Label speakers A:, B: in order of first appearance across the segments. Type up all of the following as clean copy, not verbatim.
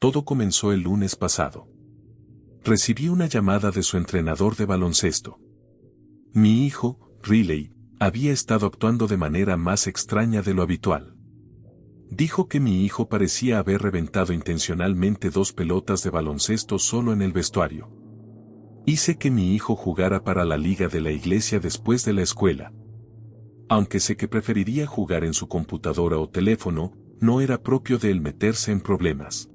A: Todo comenzó el lunes pasado. Recibí una llamada de su entrenador de baloncesto. Mi hijo, Riley, había estado actuando de manera más extraña de lo habitual. Dijo que mi hijo parecía haber reventado intencionalmente 2 pelotas de baloncesto solo en el vestuario. Hice que mi hijo jugara para la liga de la iglesia después de la escuela. Aunque sé que preferiría jugar en su computadora o teléfono, no era propio de él meterse en problemas.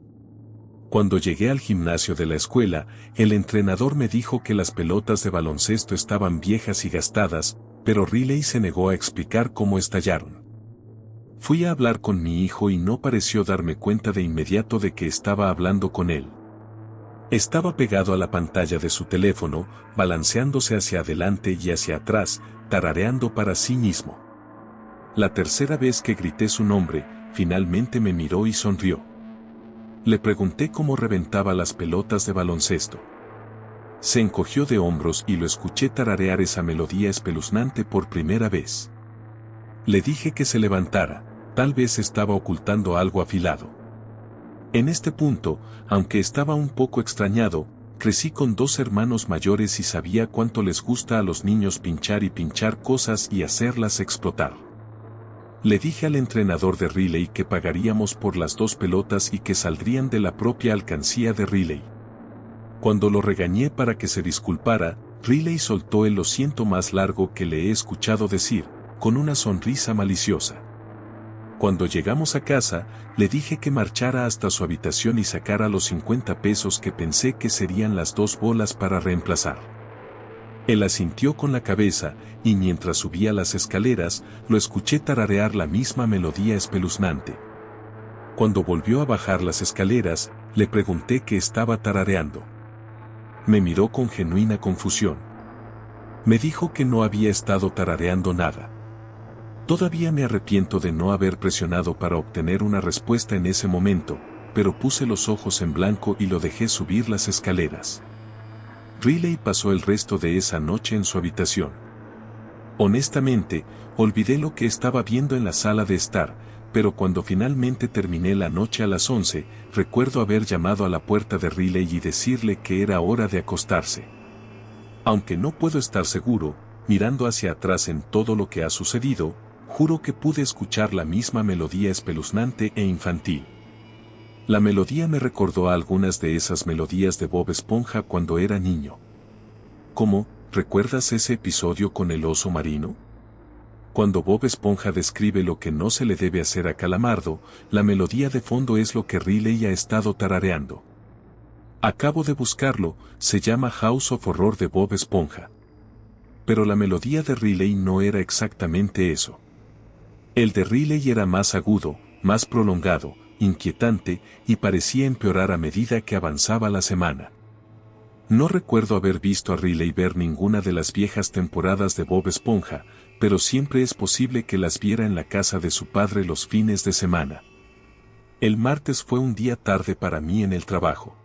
A: Cuando llegué al gimnasio de la escuela, el entrenador me dijo que las pelotas de baloncesto estaban viejas y gastadas, pero Riley se negó a explicar cómo estallaron. Fui a hablar con mi hijo y no pareció darme cuenta de inmediato de que estaba hablando con él. Estaba pegado a la pantalla de su teléfono, balanceándose hacia adelante y hacia atrás, tarareando para sí mismo. La tercera vez que grité su nombre, finalmente me miró y sonrió. Le pregunté cómo reventaba las pelotas de baloncesto. Se encogió de hombros y lo escuché tararear esa melodía espeluznante por primera vez. Le dije que se levantara, tal vez estaba ocultando algo afilado. En este punto, aunque estaba un poco extrañado, crecí con 2 hermanos mayores y sabía cuánto les gusta a los niños pinchar y pinchar cosas y hacerlas explotar. Le dije al entrenador de Riley que pagaríamos por las 2 pelotas y que saldrían de la propia alcancía de Riley. Cuando lo regañé para que se disculpara, Riley soltó el "lo siento" más largo que le he escuchado decir, con una sonrisa maliciosa. Cuando llegamos a casa, le dije que marchara hasta su habitación y sacara los 50 pesos que pensé que serían las 2 bolas para reemplazar. Él asintió con la cabeza, y mientras subía las escaleras, lo escuché tararear la misma melodía espeluznante. Cuando volvió a bajar las escaleras, le pregunté qué estaba tarareando. Me miró con genuina confusión. Me dijo que no había estado tarareando nada. Todavía me arrepiento de no haber presionado para obtener una respuesta en ese momento, pero puse los ojos en blanco y lo dejé subir las escaleras. Riley pasó el resto de esa noche en su habitación. Honestamente, olvidé lo que estaba viendo en la sala de estar, pero cuando finalmente terminé la noche a las 11, recuerdo haber llamado a la puerta de Riley y decirle que era hora de acostarse. Aunque no puedo estar seguro, mirando hacia atrás en todo lo que ha sucedido, juro que pude escuchar la misma melodía espeluznante e infantil. La melodía me recordó a algunas de esas melodías de Bob Esponja cuando era niño. ¿Cómo, recuerdas ese episodio con el oso marino? Cuando Bob Esponja describe lo que no se le debe hacer a Calamardo, la melodía de fondo es lo que Riley ha estado tarareando. Acabo de buscarlo, se llama House of Horror de Bob Esponja. Pero la melodía de Riley no era exactamente eso. El de Riley era más agudo, más prolongado, inquietante, y parecía empeorar a medida que avanzaba la semana. No recuerdo haber visto a Riley ver ninguna de las viejas temporadas de Bob Esponja, pero siempre es posible que las viera en la casa de su padre los fines de semana. El martes fue un día tarde para mí en el trabajo.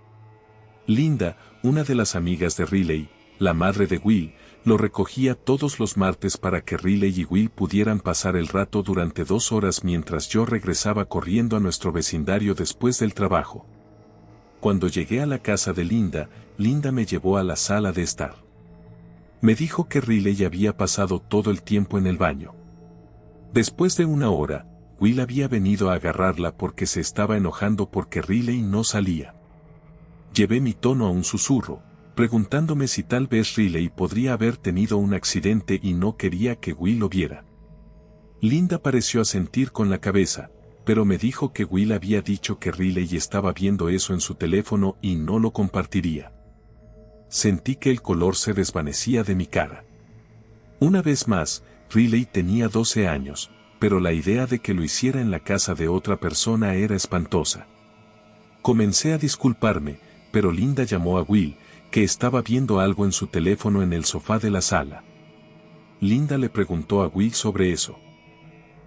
A: Linda, una de las amigas de Riley, la madre de Will, lo recogía todos los martes para que Riley y Will pudieran pasar el rato durante 2 horas mientras yo regresaba corriendo a nuestro vecindario después del trabajo. Cuando llegué a la casa de Linda, Linda me llevó a la sala de estar. Me dijo que Riley había pasado todo el tiempo en el baño. Después de 1 hora, Will había venido a agarrarla porque se estaba enojando porque Riley no salía. Llevé mi tono a un susurro, preguntándome si tal vez Riley podría haber tenido un accidente y no quería que Will lo viera. Linda pareció asentir con la cabeza, pero me dijo que Will había dicho que Riley estaba viendo eso en su teléfono y no lo compartiría. Sentí que el color se desvanecía de mi cara. Una vez más, Riley tenía 12 años, pero la idea de que lo hiciera en la casa de otra persona era espantosa. Comencé a disculparme, pero Linda llamó a Will, que estaba viendo algo en su teléfono en el sofá de la sala. Linda le preguntó a Will sobre eso.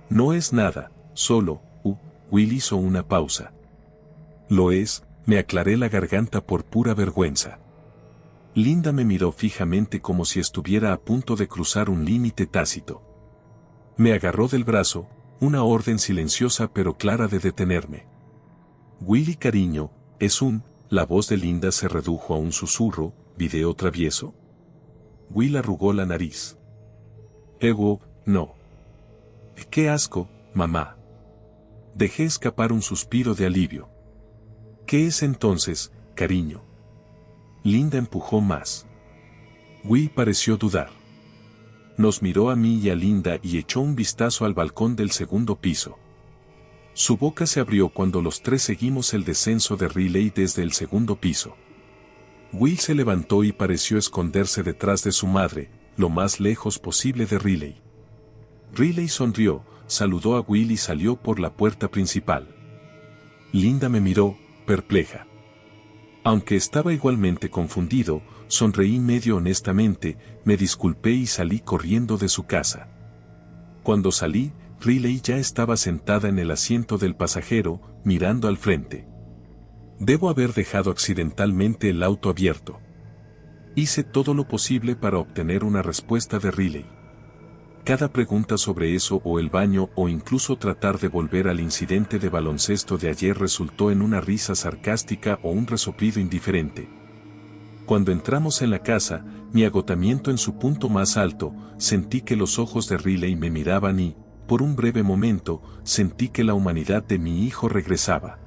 A: No es nada, solo, Will hizo una pausa. Lo es, me aclaré la garganta por pura vergüenza. Linda me miró fijamente como si estuviera a punto de cruzar un límite tácito. Me agarró del brazo, una orden silenciosa pero clara de detenerme. Will y cariño, La voz de Linda se redujo a un susurro, ¿video travieso? Will arrugó la nariz. No. ¡Qué asco, mamá! Dejé escapar un suspiro de alivio. ¿Qué es entonces, cariño? Linda empujó más. Will pareció dudar. Nos miró a mí y a Linda y echó un vistazo al balcón del segundo piso. Su boca se abrió cuando los tres seguimos el descenso de Riley desde el segundo piso. Will se levantó y pareció esconderse detrás de su madre, lo más lejos posible de Riley. Riley sonrió, saludó a Will y salió por la puerta principal. Linda me miró, perpleja. Aunque estaba igualmente confundido, sonreí medio honestamente, me disculpé y salí corriendo de su casa. Cuando salí, Riley ya estaba sentada en el asiento del pasajero, mirando al frente. Debo haber dejado accidentalmente el auto abierto. Hice todo lo posible para obtener una respuesta de Riley. Cada pregunta sobre eso o el baño o incluso tratar de volver al incidente de baloncesto de ayer resultó en una risa sarcástica o un resoplido indiferente. Cuando entramos en la casa, mi agotamiento en su punto más alto, sentí que los ojos de Riley me miraban y, por un breve momento, sentí que la humanidad de mi hijo regresaba.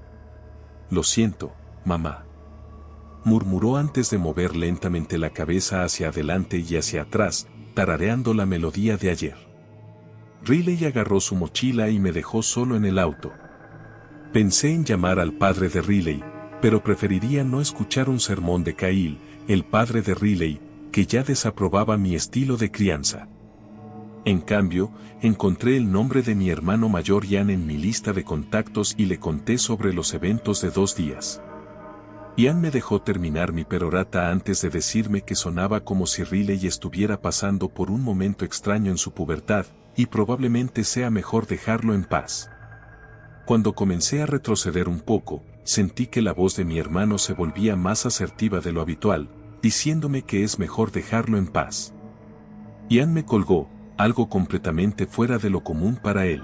A: Lo siento, mamá. Murmuró antes de mover lentamente la cabeza hacia adelante y hacia atrás, tarareando la melodía de ayer. Riley agarró su mochila y me dejó solo en el auto. Pensé en llamar al padre de Riley, pero preferiría no escuchar un sermón de Kyle, el padre de Riley, que ya desaprobaba mi estilo de crianza. En cambio, encontré el nombre de mi hermano mayor Ian en mi lista de contactos y le conté sobre los eventos de 2 días. Ian me dejó terminar mi perorata antes de decirme que sonaba como si Riley estuviera pasando por un momento extraño en su pubertad, y probablemente sea mejor dejarlo en paz. Cuando comencé a retroceder un poco, sentí que la voz de mi hermano se volvía más asertiva de lo habitual, diciéndome que es mejor dejarlo en paz. Ian me colgó, algo completamente fuera de lo común para él.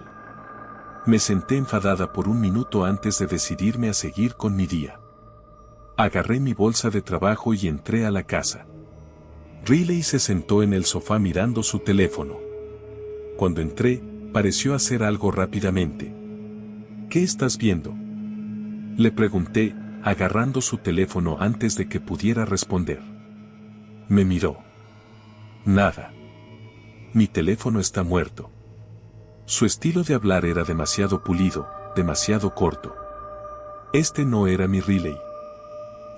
A: Me senté enfadada por un minuto antes de decidirme a seguir con mi día. Agarré mi bolsa de trabajo y entré a la casa. Riley se sentó en el sofá mirando su teléfono. Cuando entré, pareció hacer algo rápidamente. ¿Qué estás viendo?, le pregunté, agarrando su teléfono antes de que pudiera responder. Me miró. Nada. Mi teléfono está muerto. Su estilo de hablar era demasiado pulido, demasiado corto. Este no era mi Riley.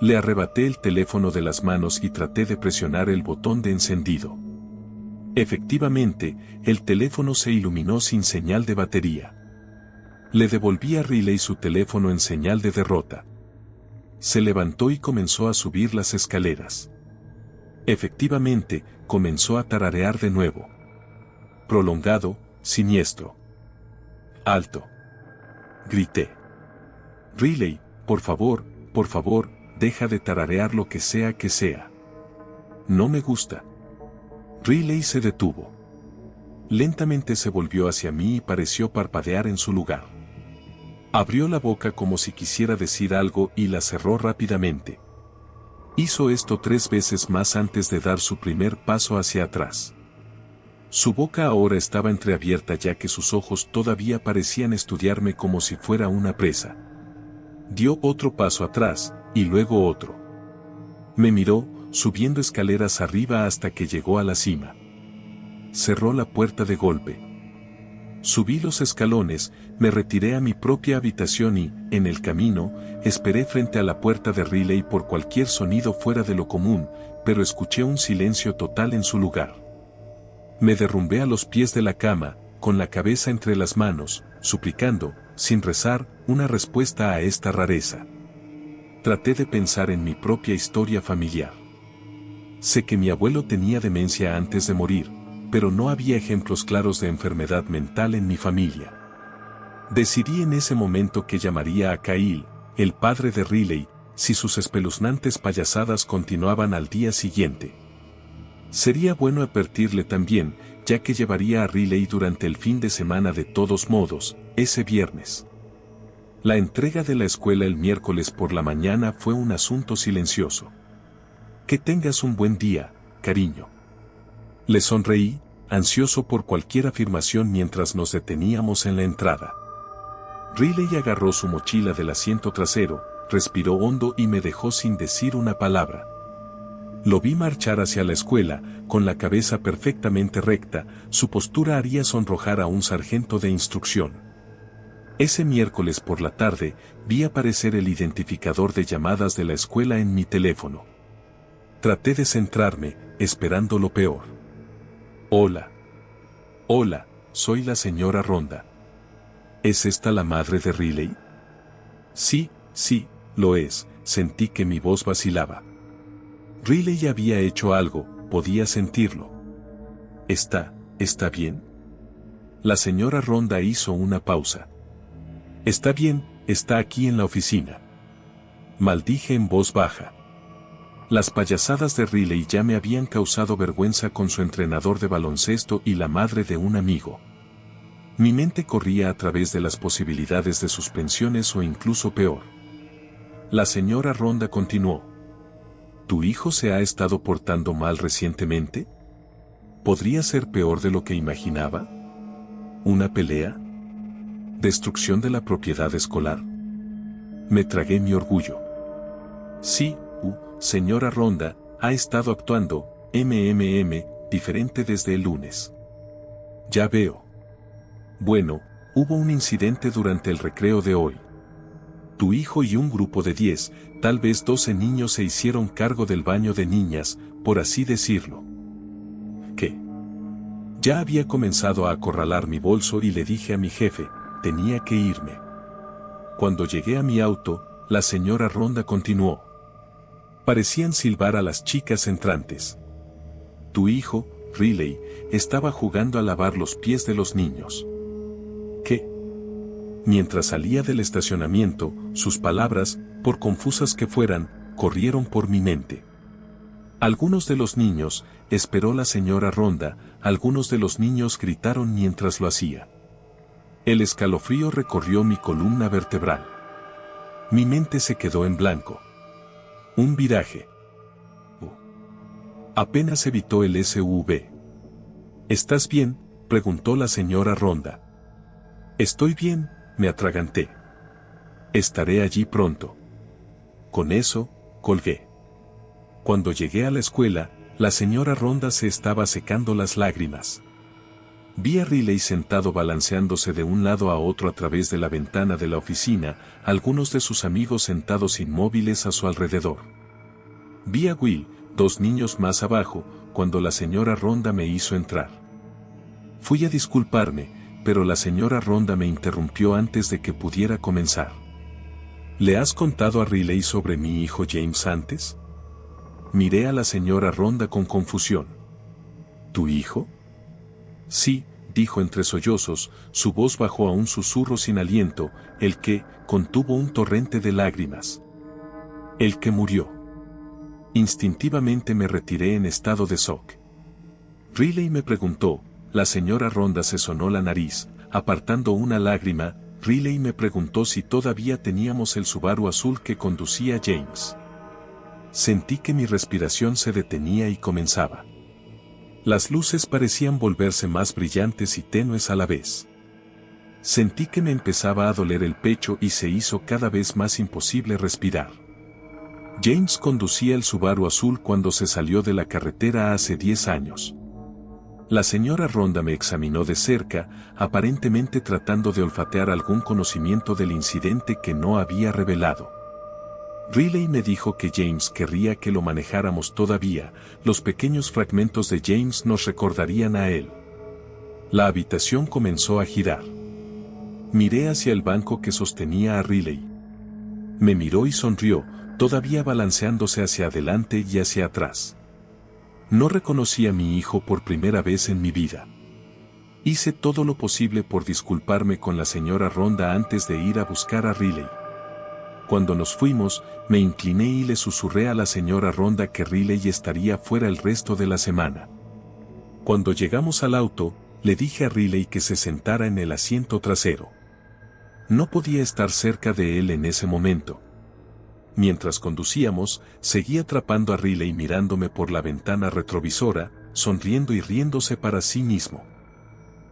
A: Le arrebaté el teléfono de las manos y traté de presionar el botón de encendido. Efectivamente, el teléfono se iluminó sin señal de batería. Le devolví a Riley su teléfono en señal de derrota. Se levantó y comenzó a subir las escaleras. Efectivamente, comenzó a tararear de nuevo. Prolongado, siniestro. Alto. Grité. Riley, por favor, deja de tararear lo que sea que sea. No me gusta. Riley se detuvo. Lentamente se volvió hacia mí y pareció parpadear en su lugar. Abrió la boca como si quisiera decir algo y la cerró rápidamente. Hizo esto 3 veces más antes de dar su primer paso hacia atrás. Su boca ahora estaba entreabierta ya que sus ojos todavía parecían estudiarme como si fuera una presa. Dio otro paso atrás, y luego otro. Me miró, subiendo escaleras arriba hasta que llegó a la cima. Cerró la puerta de golpe. Subí los escalones, me retiré a mi propia habitación y, en el camino, esperé frente a la puerta de Riley por cualquier sonido fuera de lo común, pero escuché un silencio total en su lugar. Me derrumbé a los pies de la cama, con la cabeza entre las manos, suplicando, sin rezar, una respuesta a esta rareza. Traté de pensar en mi propia historia familiar. Sé que mi abuelo tenía demencia antes de morir, pero no había ejemplos claros de enfermedad mental en mi familia. Decidí en ese momento que llamaría a Kyle, el padre de Riley, si sus espeluznantes payasadas continuaban al día siguiente. Sería bueno advertirle también, ya que llevaría a Riley durante el fin de semana de todos modos, ese viernes. La entrega de la escuela el miércoles por la mañana fue un asunto silencioso. Que tengas un buen día, cariño. Le sonreí, ansioso por cualquier afirmación mientras nos deteníamos en la entrada. Riley agarró su mochila del asiento trasero, respiró hondo y me dejó sin decir una palabra. Lo vi marchar hacia la escuela, con la cabeza perfectamente recta, su postura haría sonrojar a un sargento de instrucción. Ese miércoles por la tarde, vi aparecer el identificador de llamadas de la escuela en mi teléfono. Traté de centrarme, esperando lo peor. Hola. Hola, soy la señora Ronda. ¿Es esta la madre de Riley? Sí, lo es, sentí que mi voz vacilaba. Riley había hecho algo, podía sentirlo. ¿Está bien? La señora Ronda hizo una pausa. Está bien, está aquí en la oficina. Maldije en voz baja. Las payasadas de Riley ya me habían causado vergüenza con su entrenador de baloncesto y la madre de un amigo. Mi mente corría a través de las posibilidades de suspensiones o incluso peor. La señora Ronda continuó. ¿Tu hijo se ha estado portando mal recientemente? ¿Podría ser peor de lo que imaginaba? ¿Una pelea? ¿Destrucción de la propiedad escolar? Me tragué mi orgullo. Sí, señora Ronda, ha estado actuando, diferente desde el lunes. Ya veo. Bueno, hubo un incidente durante el recreo de hoy. Tu hijo y un grupo de 10, tal vez 12 niños se hicieron cargo del baño de niñas, por así decirlo. ¿Qué? Ya había comenzado a acorralar mi bolso y le dije a mi jefe, tenía que irme. Cuando llegué a mi auto, la señora Ronda continuó. Parecían silbar a las chicas entrantes. Tu hijo, Riley, estaba jugando a lavar los pies de los niños. ¿Qué? Mientras salía del estacionamiento, sus palabras, por confusas que fueran, corrieron por mi mente. Algunos de los niños, esperó la señora Ronda, algunos de los niños gritaron mientras lo hacía. El escalofrío recorrió mi columna vertebral. Mi mente se quedó en blanco. Un viraje. Apenas evitó el SUV. ¿Estás bien?, preguntó la señora Ronda. Estoy bien, me atraganté. Estaré allí pronto. Con eso, colgué. Cuando llegué a la escuela, la señora Ronda se estaba secando las lágrimas. Vi a Riley sentado balanceándose de un lado a otro a través de la ventana de la oficina, algunos de sus amigos sentados inmóviles a su alrededor. Vi a Will, 2 niños más abajo, cuando la señora Ronda me hizo entrar. Fui a disculparme, pero la señora Ronda me interrumpió antes de que pudiera comenzar. ¿Le has contado a Riley sobre mi hijo James antes? Miré a la señora Ronda con confusión. ¿Tu hijo? Sí, dijo entre sollozos, su voz bajó a un susurro sin aliento, el que, contuvo un torrente de lágrimas. El que murió. Instintivamente me retiré en estado de shock. Riley me preguntó. La señora Ronda se sonó la nariz, apartando una lágrima. Riley me preguntó si todavía teníamos el Subaru azul que conducía James. Sentí que mi respiración se detenía y comenzaba. Las luces parecían volverse más brillantes y tenues a la vez. Sentí que me empezaba a doler el pecho y se hizo cada vez más imposible respirar. James conducía el Subaru azul cuando se salió de la carretera hace 10 años. La señora Ronda me examinó de cerca, aparentemente tratando de olfatear algún conocimiento del incidente que no había revelado. Riley me dijo que James querría que lo manejáramos todavía, los pequeños fragmentos de James nos recordarían a él. La habitación comenzó a girar. Miré hacia el banco que sostenía a Riley. Me miró y sonrió, todavía balanceándose hacia adelante y hacia atrás. No reconocí a mi hijo por primera vez en mi vida. Hice todo lo posible por disculparme con la señora Ronda antes de ir a buscar a Riley. Cuando nos fuimos, me incliné y le susurré a la señora Ronda que Riley estaría fuera el resto de la semana. Cuando llegamos al auto, le dije a Riley que se sentara en el asiento trasero. No podía estar cerca de él en ese momento. Mientras conducíamos, seguía atrapando a Riley mirándome por la ventana retrovisora, sonriendo y riéndose para sí mismo.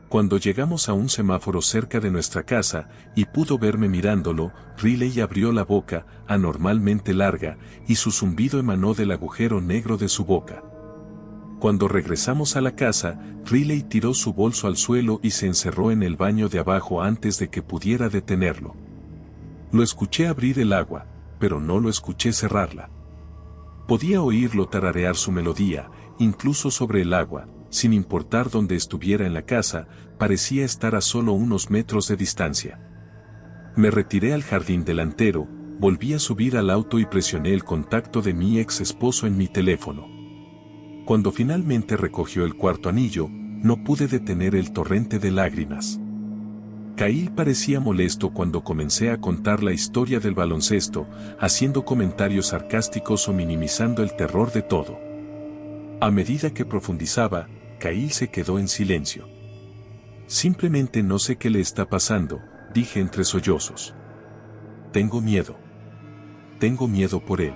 A: Cuando llegamos a un semáforo cerca de nuestra casa, y pudo verme mirándolo, Riley abrió la boca, anormalmente larga, y su zumbido emanó del agujero negro de su boca. Cuando regresamos a la casa, Riley tiró su bolso al suelo y se encerró en el baño de abajo antes de que pudiera detenerlo. Lo escuché abrir el agua, pero no lo escuché cerrarla. Podía oírlo tararear su melodía, incluso sobre el agua, sin importar dónde estuviera en la casa, parecía estar a solo unos metros de distancia. Me retiré al jardín delantero, volví a subir al auto y presioné el contacto de mi ex esposo en mi teléfono. Cuando finalmente recogió el cuarto anillo, no pude detener el torrente de lágrimas. Kyle parecía molesto cuando comencé a contar la historia del baloncesto, haciendo comentarios sarcásticos o minimizando el terror de todo. A medida que profundizaba, Kyle se quedó en silencio. Simplemente no sé qué le está pasando, dije entre sollozos. Tengo miedo. Tengo miedo por él.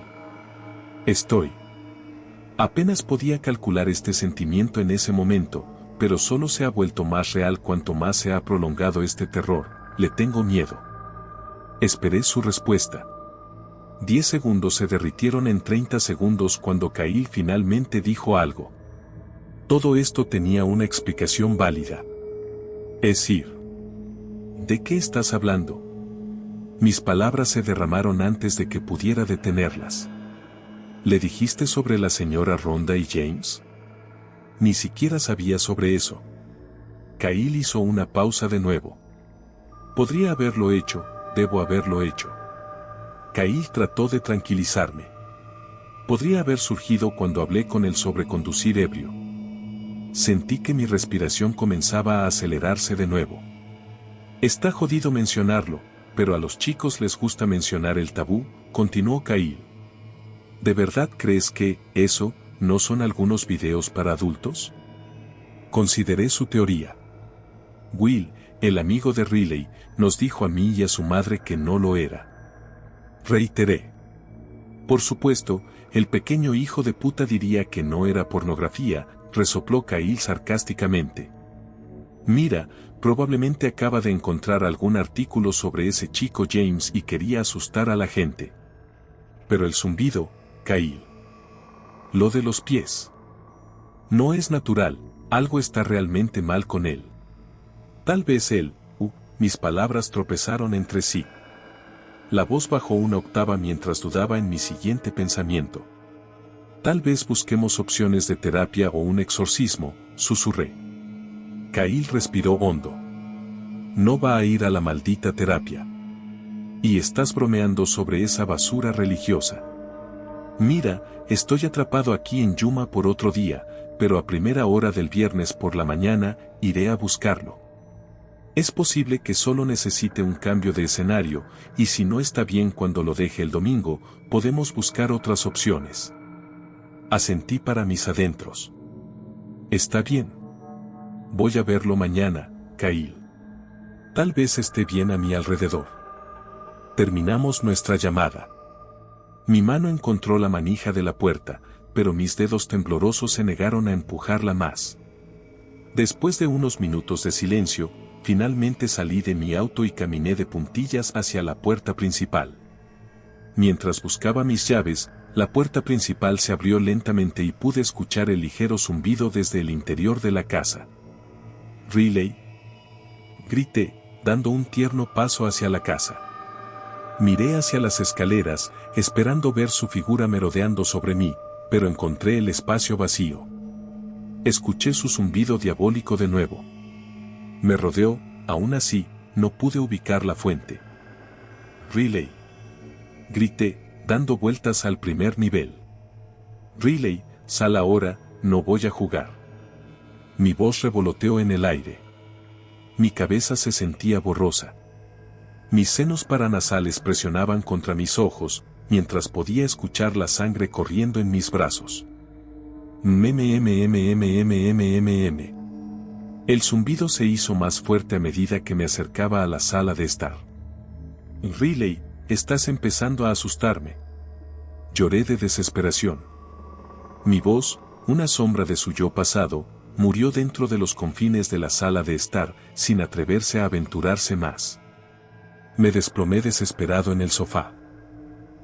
A: Apenas podía calcular este sentimiento en ese momento, pero solo se ha vuelto más real cuanto más se ha prolongado este terror. Le tengo miedo. Esperé su respuesta. 10 segundos se derritieron en 30 segundos cuando Kyle finalmente dijo algo. Todo esto tenía una explicación válida. Es decir, ¿de qué estás hablando? Mis palabras se derramaron antes de que pudiera detenerlas. ¿Le dijiste sobre la señora Rhonda y James? Ni siquiera sabía sobre eso. Kyle hizo una pausa de nuevo. Podría haberlo hecho, debo haberlo hecho. Kyle trató de tranquilizarme. Podría haber surgido cuando hablé con él sobre conducir ebrio. Sentí que mi respiración comenzaba a acelerarse de nuevo. Está jodido mencionarlo, pero a los chicos les gusta mencionar el tabú, continuó Kyle. ¿De verdad crees que, eso, no son algunos videos para adultos? Consideré su teoría. Will, el amigo de Riley, nos dijo a mí y a su madre que no lo era. Reiteré. Por supuesto, el pequeño hijo de puta diría que no era pornografía, resopló Kyle sarcásticamente. Mira, probablemente acaba de encontrar algún artículo sobre ese chico James y quería asustar a la gente. Pero el zumbido, Kyle. Lo de los pies. No es natural, algo está realmente mal con él. Tal vez él, mis palabras tropezaron entre sí. La voz bajó una octava mientras dudaba en mi siguiente pensamiento. Tal vez busquemos opciones de terapia o un exorcismo, susurré. Kyle respiró hondo. No va a ir a la maldita terapia. Y estás bromeando sobre esa basura religiosa. Mira, estoy atrapado aquí en Yuma por otro día, pero a primera hora del viernes por la mañana, iré a buscarlo. Es posible que solo necesite un cambio de escenario, y si no está bien cuando lo deje el domingo, podemos buscar otras opciones. Asentí para mis adentros. Está bien. Voy a verlo mañana, Kyle. Tal vez esté bien a mi alrededor. Terminamos nuestra llamada. Mi mano encontró la manija de la puerta, pero mis dedos temblorosos se negaron a empujarla más. Después de unos minutos de silencio, finalmente salí de mi auto y caminé de puntillas hacia la puerta principal. Mientras buscaba mis llaves, la puerta principal se abrió lentamente y pude escuchar el ligero zumbido desde el interior de la casa. «Riley», grité, dando un tierno paso hacia la casa. Miré hacia las escaleras, esperando ver su figura merodeando sobre mí, pero encontré el espacio vacío. Escuché su zumbido diabólico de nuevo. Me rodeó, aún así, no pude ubicar la fuente. «Riley», grité, dando vueltas al primer nivel. «Riley, sal ahora, no voy a jugar». Mi voz revoloteó en el aire. Mi cabeza se sentía borrosa. Mis senos paranasales presionaban contra mis ojos, mientras podía escuchar la sangre corriendo en mis brazos. El zumbido se hizo más fuerte a medida que me acercaba a la sala de estar. Riley, estás empezando a asustarme. Lloré de desesperación. Mi voz, una sombra de su yo pasado, murió dentro de los confines de la sala de estar, sin atreverse a aventurarse más. Me desplomé desesperado en el sofá.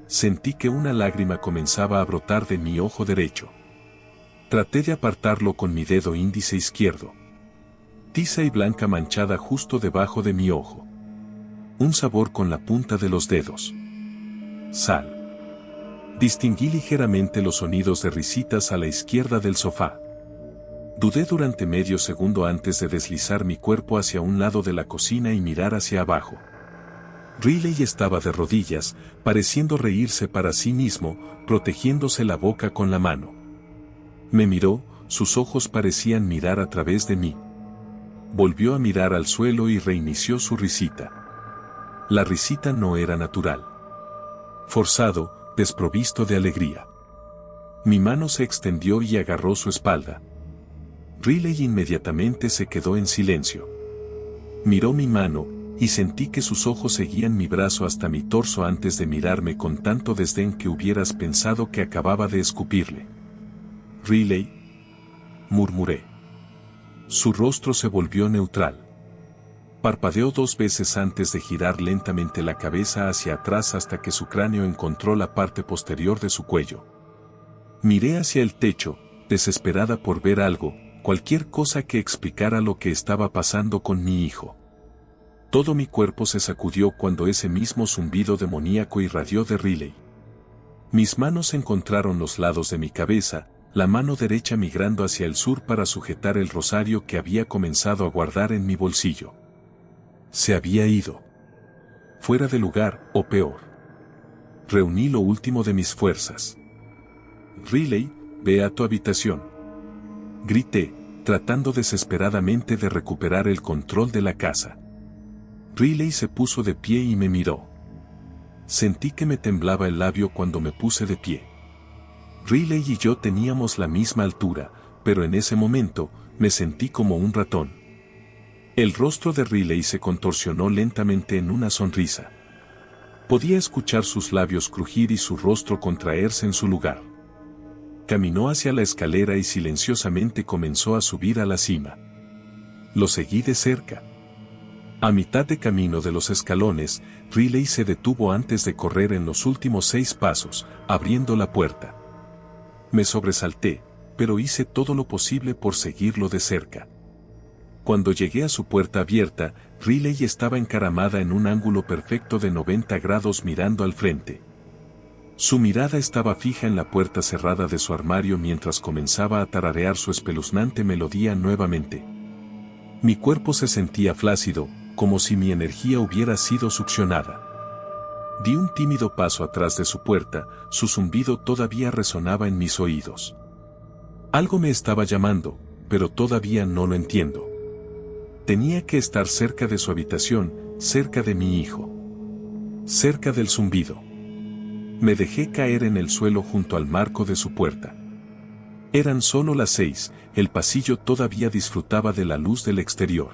A: Sentí que una lágrima comenzaba a brotar de mi ojo derecho. Traté de apartarlo con mi dedo índice izquierdo. Tiza y blanca manchada justo debajo de mi ojo. Un sabor con la punta de los dedos. Sal. Distinguí ligeramente los sonidos de risitas a la izquierda del sofá. Dudé durante medio segundo antes de deslizar mi cuerpo hacia un lado de la cocina y mirar hacia abajo. Riley estaba de rodillas, pareciendo reírse para sí mismo, protegiéndose la boca con la mano. Me miró, sus ojos parecían mirar a través de mí. Volvió a mirar al suelo y reinició su risita. La risita no era natural. Forzado, desprovisto de alegría. Mi mano se extendió y agarró su espalda. Riley inmediatamente se quedó en silencio. Miró mi mano, y sentí que sus ojos seguían mi brazo hasta mi torso antes de mirarme con tanto desdén que hubieras pensado que acababa de escupirle. Riley, murmuré. Su rostro se volvió neutral. Parpadeó 2 veces antes de girar lentamente la cabeza hacia atrás hasta que su cráneo encontró la parte posterior de su cuello. Miré hacia el techo, desesperada por ver algo, cualquier cosa que explicara lo que estaba pasando con mi hijo. Todo mi cuerpo se sacudió cuando ese mismo zumbido demoníaco irradió de Riley. Mis manos encontraron los lados de mi cabeza, la mano derecha migrando hacia el sur para sujetar el rosario que había comenzado a guardar en mi bolsillo. Se había ido. Fuera de lugar, o peor. Reuní lo último de mis fuerzas. Riley, ve a tu habitación. Grité, tratando desesperadamente de recuperar el control de la casa. Riley se puso de pie y me miró. Sentí que me temblaba el labio cuando me puse de pie. Riley y yo teníamos la misma altura, pero en ese momento, me sentí como un ratón. El rostro de Riley se contorsionó lentamente en una sonrisa. Podía escuchar sus labios crujir y su rostro contraerse en su lugar. Caminó hacia la escalera y silenciosamente comenzó a subir a la cima. Lo seguí de cerca. A mitad de camino de los escalones, Riley se detuvo antes de correr en los últimos 6 pasos, abriendo la puerta. Me sobresalté, pero hice todo lo posible por seguirlo de cerca. Cuando llegué a su puerta abierta, Riley estaba encaramada en un ángulo perfecto de 90 grados mirando al frente. Su mirada estaba fija en la puerta cerrada de su armario mientras comenzaba a tararear su espeluznante melodía nuevamente. Mi cuerpo se sentía flácido, como si mi energía hubiera sido succionada. Di un tímido paso atrás de su puerta, su zumbido todavía resonaba en mis oídos. Algo me estaba llamando, pero todavía no lo entiendo. Tenía que estar cerca de su habitación, cerca de mi hijo. Cerca del zumbido. Me dejé caer en el suelo junto al marco de su puerta. Eran solo las 6, el pasillo todavía disfrutaba de la luz del exterior.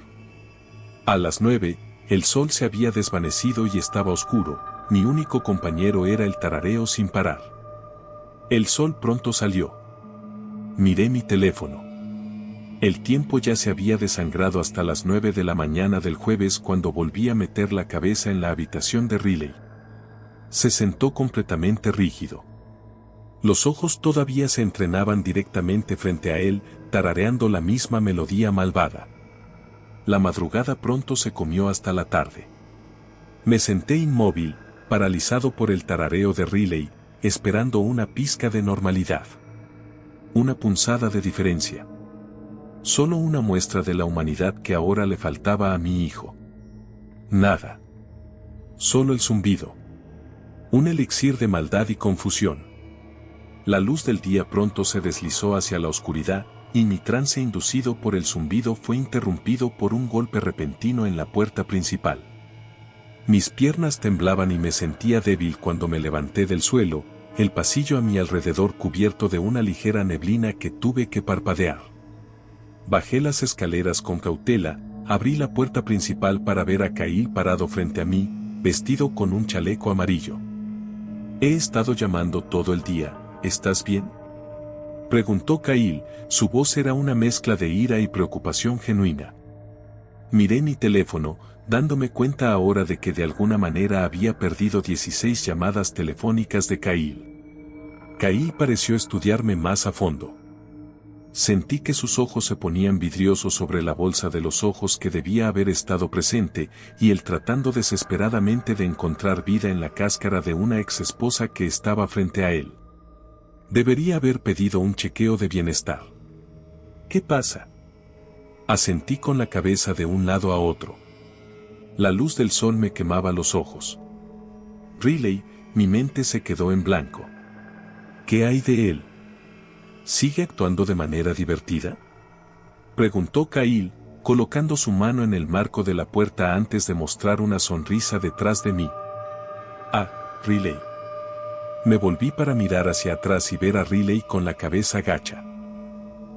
A: A las 9, el sol se había desvanecido y estaba oscuro, mi único compañero era el tarareo sin parar. El sol pronto salió. Miré mi teléfono. El tiempo ya se había desangrado hasta las 9 de la mañana del jueves cuando volví a meter la cabeza en la habitación de Riley. Se sentó completamente rígido. Los ojos todavía se entrenaban directamente frente a él, tarareando la misma melodía malvada. La madrugada pronto se comió hasta la tarde. Me senté inmóvil, paralizado por el tarareo de Riley, esperando una pizca de normalidad. Una punzada de diferencia. Solo una muestra de la humanidad que ahora le faltaba a mi hijo. Nada. Solo el zumbido. Un elixir de maldad y confusión. La luz del día pronto se deslizó hacia la oscuridad, y mi trance inducido por el zumbido fue interrumpido por un golpe repentino en la puerta principal. Mis piernas temblaban y me sentía débil cuando me levanté del suelo, el pasillo a mi alrededor cubierto de una ligera neblina que tuve que parpadear. Bajé las escaleras con cautela, abrí la puerta principal para ver a Kyle parado frente a mí, vestido con un chaleco amarillo. He estado llamando todo el día, ¿estás bien? Preguntó Kyle, su voz era una mezcla de ira y preocupación genuina. Miré mi teléfono, dándome cuenta ahora de que de alguna manera había perdido 16 llamadas telefónicas de Kyle. Kyle pareció estudiarme más a fondo. Sentí que sus ojos se ponían vidriosos sobre la bolsa de los ojos que debía haber estado presente, y él tratando desesperadamente de encontrar vida en la cáscara de una exesposa que estaba frente a él. Debería haber pedido un chequeo de bienestar. ¿Qué pasa? Asentí con la cabeza de un lado a otro. La luz del sol me quemaba los ojos. Riley, mi mente se quedó en blanco. ¿Qué hay de él? ¿Sigue actuando de manera divertida? Preguntó Kyle, colocando su mano en el marco de la puerta antes de mostrar una sonrisa detrás de mí. Ah, Riley. Me volví para mirar hacia atrás y ver a Riley con la cabeza gacha.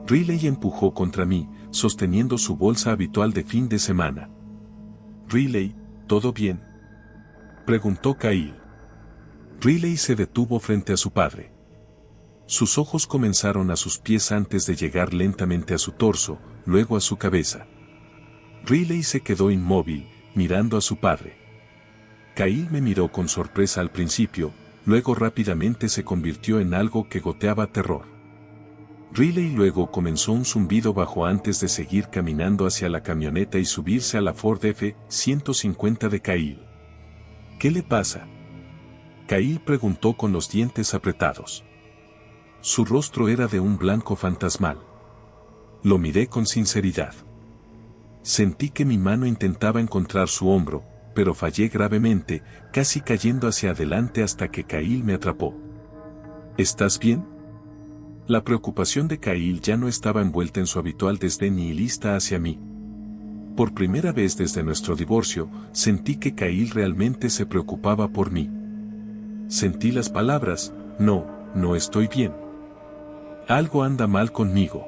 A: Riley empujó contra mí, sosteniendo su bolsa habitual de fin de semana. Riley, ¿todo bien? Preguntó Kyle. Riley se detuvo frente a su padre. Sus ojos comenzaron a sus pies antes de llegar lentamente a su torso, luego a su cabeza. Riley se quedó inmóvil, mirando a su padre. Kyle me miró con sorpresa al principio, luego rápidamente se convirtió en algo que goteaba terror. Riley luego comenzó un zumbido bajo antes de seguir caminando hacia la camioneta y subirse a la Ford F-150 de Kyle. ¿Qué le pasa? Kyle preguntó con los dientes apretados. Su rostro era de un blanco fantasmal. Lo miré con sinceridad. Sentí que mi mano intentaba encontrar su hombro, pero fallé gravemente, casi cayendo hacia adelante hasta que Kyle me atrapó. ¿Estás bien? La preocupación de Kyle ya no estaba envuelta en su habitual desdén nihilista hacia mí. Por primera vez desde nuestro divorcio, sentí que Kyle realmente se preocupaba por mí. Sentí las palabras, no estoy bien. Algo anda mal conmigo.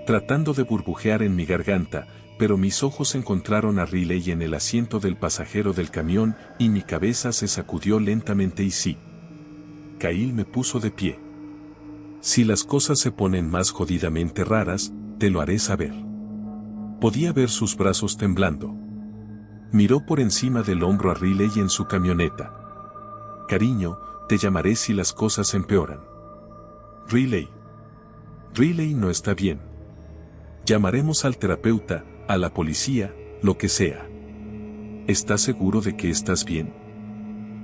A: Tratando de burbujear en mi garganta, pero mis ojos encontraron a Riley en el asiento del pasajero del camión y mi cabeza se sacudió lentamente y sí. Kyle me puso de pie. Si las cosas se ponen más jodidamente raras, te lo haré saber. Podía ver sus brazos temblando. Miró por encima del hombro a Riley en su camioneta. Cariño, te llamaré si las cosas empeoran. Riley. Riley no está bien. Llamaremos al terapeuta, a la policía, lo que sea. ¿Estás seguro de que estás bien?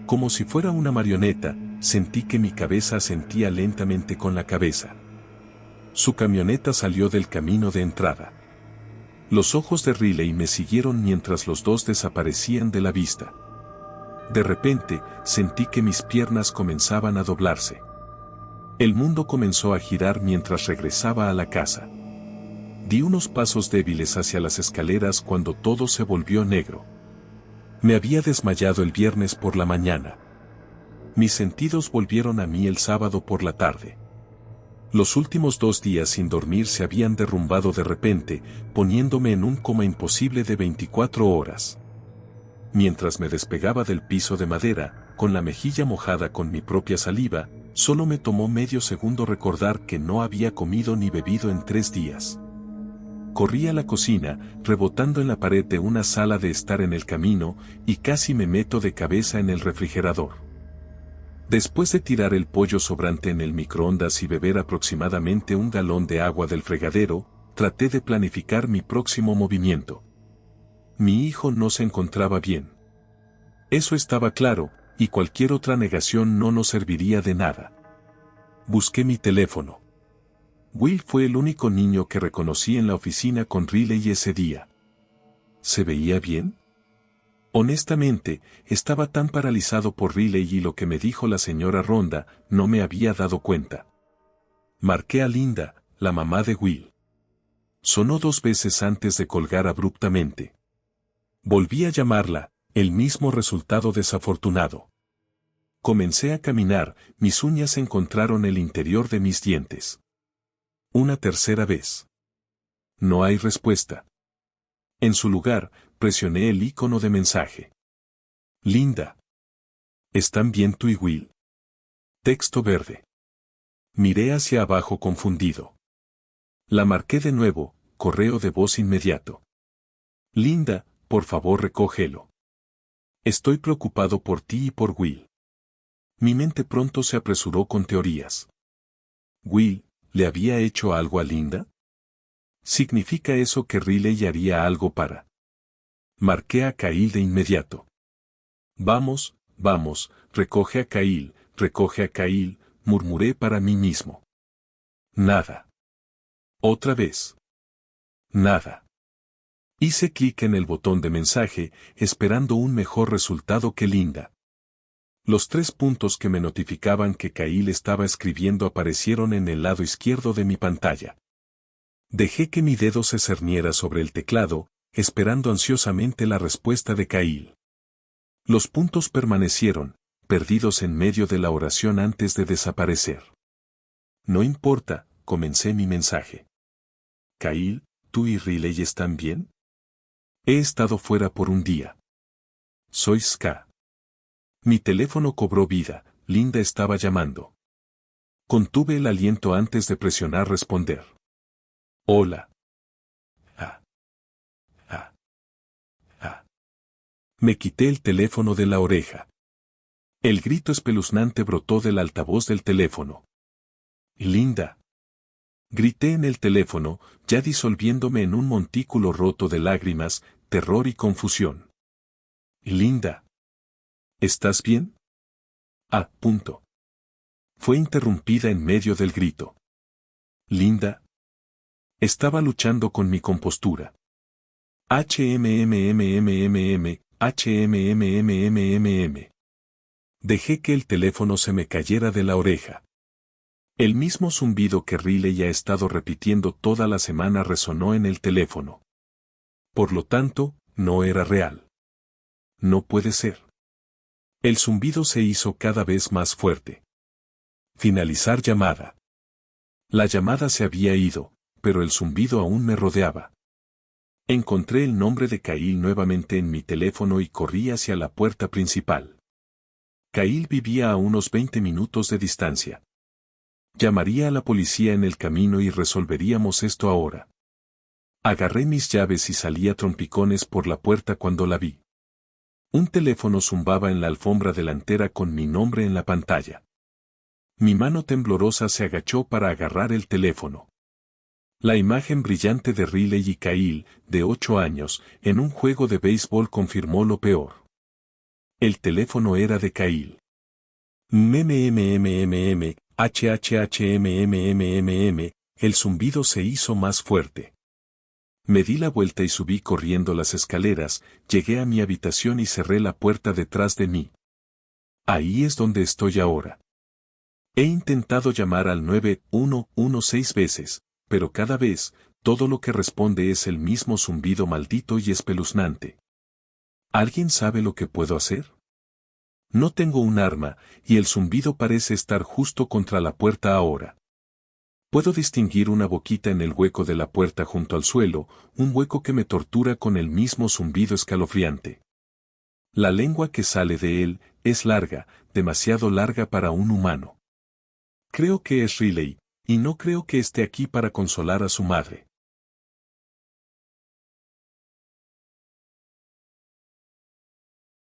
A: Como si fuera una marioneta, sentí que mi cabeza asentía lentamente con la cabeza. Su camioneta salió del camino de entrada. Los ojos de Riley me siguieron mientras los dos desaparecían de la vista. De repente, sentí que mis piernas comenzaban a doblarse. El mundo comenzó a girar mientras regresaba a la casa. Di unos pasos débiles hacia las escaleras cuando todo se volvió negro. Me había desmayado el viernes por la mañana. Mis sentidos volvieron a mí el sábado por la tarde. Los últimos 2 días sin dormir se habían derrumbado de repente, poniéndome en un coma imposible de 24 horas. Mientras me despegaba del piso de madera, con la mejilla mojada con mi propia saliva, solo me tomó medio segundo recordar que no había comido ni bebido en 3 días. Corrí a la cocina, rebotando en la pared de una sala de estar en el camino, y casi me meto de cabeza en el refrigerador. Después de tirar el pollo sobrante en el microondas y beber aproximadamente 1 galón de agua del fregadero, traté de planificar mi próximo movimiento. Mi hijo no se encontraba bien. Eso estaba claro, y cualquier otra negación no nos serviría de nada. Busqué mi teléfono. Will fue el único niño que reconocí en la oficina con Riley ese día. ¿Se veía bien? Honestamente, estaba tan paralizado por Riley y lo que me dijo la señora Ronda, no me había dado cuenta. Marqué a Linda, la mamá de Will. Sonó 2 veces antes de colgar abruptamente. Volví a llamarla, el mismo resultado desafortunado. Comencé a caminar, mis uñas encontraron el interior de mis dientes. Una tercera vez. No hay respuesta. En su lugar, presioné el icono de mensaje. Linda. ¿Están bien tú y Will? Texto verde. Miré hacia abajo confundido. La marqué de nuevo, correo de voz inmediato. Linda, por favor recógelo. Estoy preocupado por ti y por Will. Mi mente pronto se apresuró con teorías. Will, ¿le había hecho algo a Linda? ¿Significa eso que Riley haría algo para? Marqué a Kyle de inmediato. Vamos, vamos, recoge a Kyle, murmuré para mí mismo. Nada. Otra vez. Nada. Hice clic en el botón de mensaje, esperando un mejor resultado que Linda. Los 3 puntos que me notificaban que Kyle estaba escribiendo aparecieron en el lado izquierdo de mi pantalla. Dejé que mi dedo se cerniera sobre el teclado, esperando ansiosamente la respuesta de Kyle. Los puntos permanecieron, perdidos en medio de la oración antes de desaparecer. No importa, comencé mi mensaje. Kyle, ¿tú y Riley están bien? He estado fuera por un día. Soy Ska. Mi teléfono cobró vida, Linda estaba llamando. Contuve el aliento antes de presionar responder. Hola. Ah. Ah. Ah. Me quité el teléfono de la oreja. El grito espeluznante brotó del altavoz del teléfono. Linda. Grité en el teléfono, ya disolviéndome en un montículo roto de lágrimas, terror y confusión. Linda. ¿Estás bien? Punto. Fue interrumpida en medio del grito. Linda. Estaba luchando con mi compostura. HMMMMMM. Dejé que el teléfono se me cayera de la oreja. El mismo zumbido que Riley ha estado repitiendo toda la semana resonó en el teléfono. Por lo tanto, no era real. No puede ser. El zumbido se hizo cada vez más fuerte. Finalizar llamada. La llamada se había ido, pero el zumbido aún me rodeaba. Encontré el nombre de Kyle nuevamente en mi teléfono y corrí hacia la puerta principal. Kyle vivía a unos 20 minutos de distancia. Llamaría a la policía en el camino y resolveríamos esto ahora. Agarré mis llaves y salí a trompicones por la puerta cuando la vi. Un teléfono zumbaba en la alfombra delantera con mi nombre en la pantalla. Mi mano temblorosa se agachó para agarrar el teléfono. La imagen brillante de Riley y Kyle, de 8 años, en un juego de béisbol confirmó lo peor. El teléfono era de Kyle. HHHMMM, el zumbido se hizo más fuerte. Me di la vuelta y subí corriendo las escaleras, llegué a mi habitación y cerré la puerta detrás de mí. Ahí es donde estoy ahora. He intentado llamar al 911 6 veces, pero cada vez, todo lo que responde es el mismo zumbido maldito y espeluznante. ¿Alguien sabe lo que puedo hacer? No tengo un arma, y el zumbido parece estar justo contra la puerta ahora. Puedo distinguir una boquita en el hueco de la puerta junto al suelo, un hueco que me tortura con el mismo zumbido escalofriante. La lengua que sale de él es larga, demasiado larga para un humano. Creo que es Riley, y no creo que esté aquí para consolar a su madre.